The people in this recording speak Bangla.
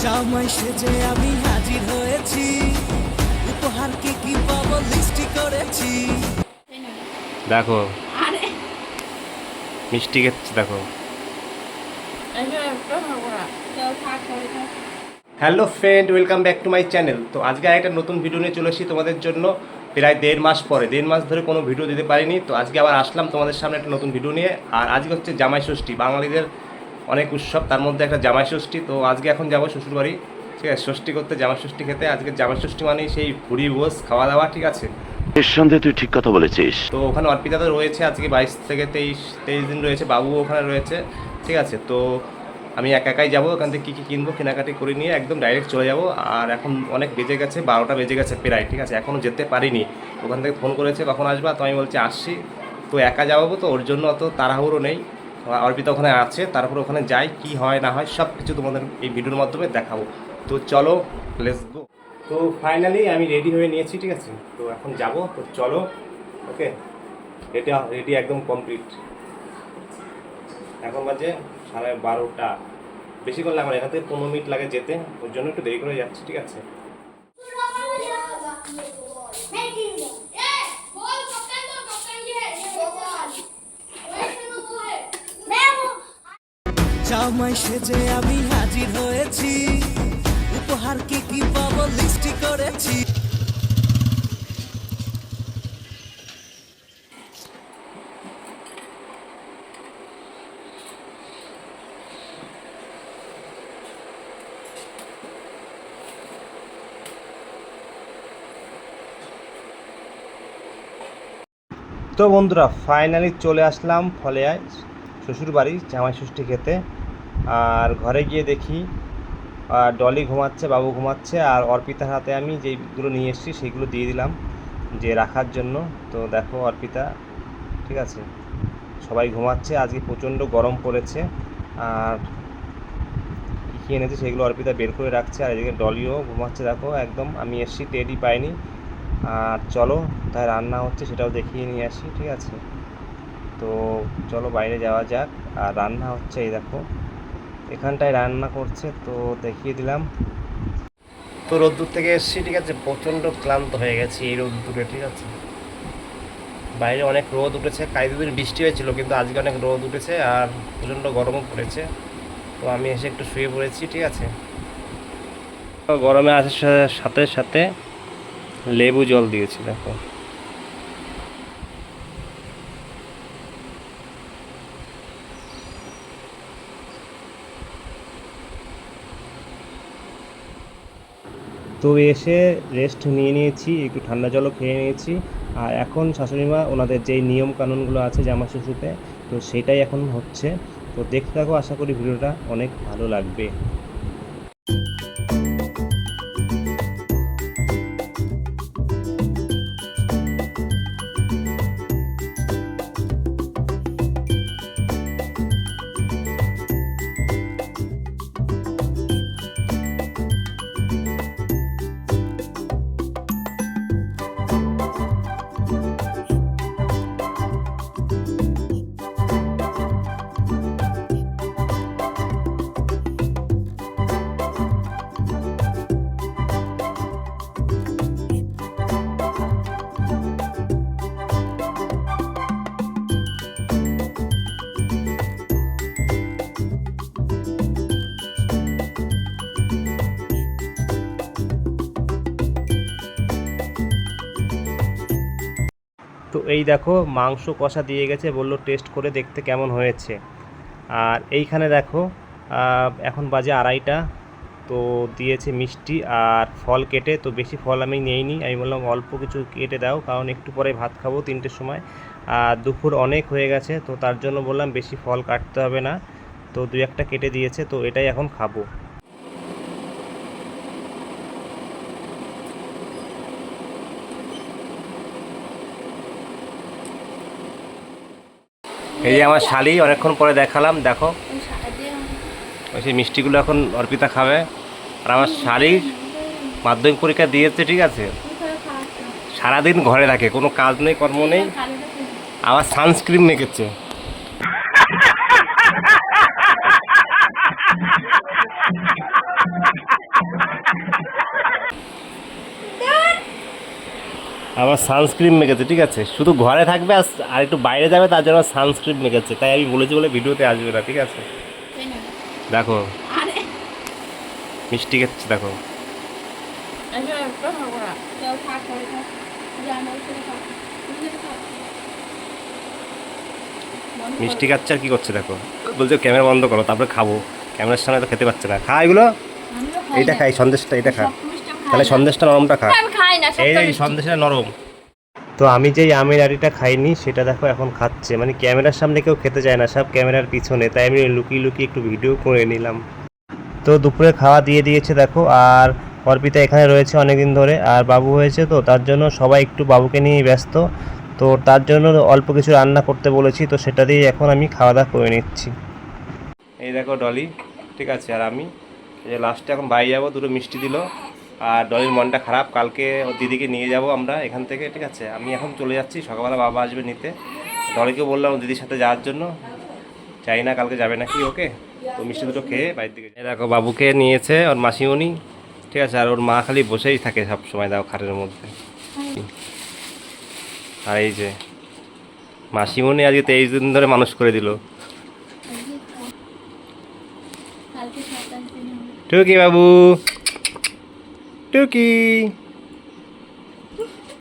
জামাই সেজে আমি হাজির হয়েছি, উপহার কি কি পাবো লিস্টি করেছি। দেখো মিষ্টি খেচ্ছে দেখো। Hello friend, welcome back to my channel. তো আজকে একটা নতুন ভিডিও নিয়ে চলে এসেছি তোমাদের জন্য। প্রায় 1.5 মাস পরে, 1.5 মাস ধরে কোনো ভিডিও দিতে পারিনি, তো আজকে আবার আসলাম তোমাদের সামনে একটা নতুন ভিডিও নিয়ে। আর আজকে হচ্ছে জামাই ষষ্ঠী, বাঙালিদের অনেক উৎসব, তার মধ্যে একটা জামাই ষষ্ঠী। তো আজকে এখন যাবো শ্বশুরবাড়ি, ঠিক আছে, ষষ্ঠী করতে, জামাই ষষ্ঠী খেতে। আজকে জামাই ষষ্ঠী মানে সেই ভুড়ি ভোজ খাওয়া দাওয়া, ঠিক আছে। নিঃসন্দেহে তুই ঠিক কথা বলেছিস। তো ওখানে অর্পিতা তো রয়েছে, আজকে 22 থেকে 23 দিন রয়েছে, বাবু ওখানে রয়েছে, ঠিক আছে। তো আমি একাই যাবো, ওখান থেকে কী কিনবো কেনাকাটি করে নিয়ে একদম ডাইরেক্ট চলে যাব। আর এখন অনেক বেজে গেছে, 12টা বেজে গেছে প্রায়, ঠিক আছে, এখনও যেতে পারিনি। ওখান থেকে ফোন করেছে কখন আসবা, তো আমি বলছি আসছি। তো একা যাবো, তো ওর জন্য অত তাড়াহুড়ো নেই। অর্পিতা ওখানে আছে, তারপর ওখানে যাই, কি হয় না হয় সব কিছু তোমাদের এই ভিডিওর মাধ্যমে দেখাবো। তো চলো, লেটস গো। তো ফাইনালি আমি রেডি হয়ে নিয়েছি, ঠিক আছে। তো এখন যাব, তো চলো। ওকে, রেডি একদম কমপ্লিট। এখন বাজে 12:30, বেশিক্ষণ লাগে না, এখান থেকে 15 মিনিট লাগে যেতে, ওর জন্য একটু দেরি করে যাচ্ছি, ঠিক আছে। জামাই সেজে আমি হাজির হয়েছি, উপহার কি কি পাবো লিস্টি করেছি। তো বন্ধুরা, ফাইনালি চলে আসলাম ফলেয়ায় শ্বশুরবাড়ি জামাই ষষ্ঠী খেতে। আর ঘরে গিয়ে দেখি ডলি ঘুমাচ্ছে, বাবু ঘুমাচ্ছে, আর অর্পিতার হাতে আমি যেইগুলো নিয়ে এসেছি সেইগুলো দিয়ে দিলাম যে রাখার জন্য। তো দেখো অর্পিতা, ঠিক আছে, সবাই ঘুমাচ্ছে, আজকে প্রচণ্ড গরম পড়েছে। আর কী এনেছে সেগুলো অর্পিতা বের করে রাখছে, আর এদিকে ডলিও ঘুমাচ্ছে, দেখো একদম। আমি এসছি, টেডি পাইনি। আর চলো, তাই রান্না হচ্ছে সেটাও দেখিয়ে নিয়ে আসি, ঠিক আছে। তো চলো বাইরে যাওয়া যাক। আর রান্না হচ্ছে, এই দেখো এখানটায় রান্না করছে, তো দেখিয়ে দিলাম। তো রোদ্দুর থেকে এসছি, ঠিক আছে, প্রচণ্ড ক্লান্ত হয়ে গেছি এই রোদ্দুরে, ঠিক আছে। বাইরে অনেক রোদ উঠেছে, কয়েক দুদিন বৃষ্টি হয়েছিল, কিন্তু আজকে অনেক রোদ উঠেছে আর প্রচণ্ড গরমও পড়েছে। তো আমি এসে একটু শুয়ে পড়েছি, ঠিক আছে। গরমে আসার সাথে সাথে লেবু জল দিয়েছি, দেখো। তো এসে রেস্ট নিয়ে নিয়েছি, একটু ঠান্ডা জলও খেয়ে নিয়েছি। আর এখন শাশুড়িমা ওনাদের যেই নিয়ম কানুনগুলো আছে জামাই ষষ্ঠীতে, তো সেটাই এখন হচ্ছে। তো দেখতে থাকো, আশা করি ভিডিওটা অনেক ভালো লাগবে। তো এই দেখো মাংস কষা দিয়ে গেছে, বললো টেস্ট করে দেখতে কেমন হয়েছে। আর এইখানে দেখো এখন বাজে 2:30, তো দিয়েছে মিষ্টি আর ফল কেটে। তো বেশি ফল আমি নেইনি, আমি বললাম অল্প কিছু কেটে দাও, কারণ একটু পরে ভাত খাবো 3টের সময়। আর দুপুর অনেক হয়ে গেছে, তো তার জন্য বললাম বেশি ফল কাটতে হবে না। তো 2-1টা কেটে দিয়েছে, তো এটাই এখন খাবো। এই যে আমার শালি, অনেকক্ষণ পরে দেখালাম, দেখো ওই সেই মিষ্টিগুলো এখন অর্পিতা খাবে। আর আমার শালির মাধ্যমিক পরীক্ষা দিয়েছে, ঠিক আছে, সারাদিন ঘরে থাকে, কোনো কাজ নেই, কর্ম নেই, আবার সানস্ক্রিন মেখেছে। আবার সানস্ক্রিন মেখেছে, ঠিক আছে, শুধু ঘরে থাকবে আর একটু বাইরে যাবে তার জন্য সানস্ক্রিন মেখেছে, তাই আমি বলেছি বলে ভিডিওতে আসবে না, ঠিক আছে। দেখো মিষ্টি খাচ্ছে, দেখো মিষ্টি খাচ্ছে আর কি করছে দেখো, বলছে ক্যামেরা বন্ধ করো তারপরে খাবো, ক্যামেরার সামনে তো খেতে পারছে না। খা এগুলো, এইটা খাই সন্দেশটা, এটা খা, তাহলে সন্দেশটা নরমটা খা, এই যে সন্দেশটা নরম। তো আমি যেই আমের আড়িটা খাইনি সেটা দেখো এখন খাচ্ছে, মানে ক্যামেরার সামনে কেউ খেতে চায় না, সব ক্যামেরার পিছনে, তাই আমি লুকিয়ে লুকিয়ে একটু ভিডিও করে নিলাম। তো দুপুরে খাওয়া দিয়ে দিয়েছে দেখো, আর অর্পিতা এখানে রয়েছে অনেকদিন ধরে, আর বাবু হয়েছে তো তার জন্য সবাই একটু বাবুকে নিয়ে ব্যস্ত, তো তার জন্য অল্প কিছু রান্না করতে বলেছি, তো সেটা দিয়ে এখন আমি খাওয়া দাওয়া করে নিচ্ছি। এই দেখো ডলি, ঠিক আছে, আর আমি এই যে লাস্টে এখন বাইরে যাবো, দুটো মিষ্টি দিল, আর ডলির মনটা খারাপ, কালকে ওর দিদিকে নিয়ে যাব আমরা এখান থেকে, ঠিক আছে, আমি এখন চলে যাচ্ছি, সকালবেলা বাবা আসবে নিতে, ডলিকেও বললাম ওর দিদির সাথে যাওয়ার জন্য, চাই না কালকে যাবে নাকি, ওকে, তো মিষ্টি দুটো খেয়ে বাইরের দিকে। এই দেখো বাবুকে নিয়েছে ওর মাসিমণি, ঠিক আছে, আর ওর মা খালি বসেই থাকে সব সময় দেখো খাটের মধ্যে, আর এই যে মাসিমণি আজকে 23 দিন ধরে মানুষ করে দিল। টুকি বাবু, টুকি।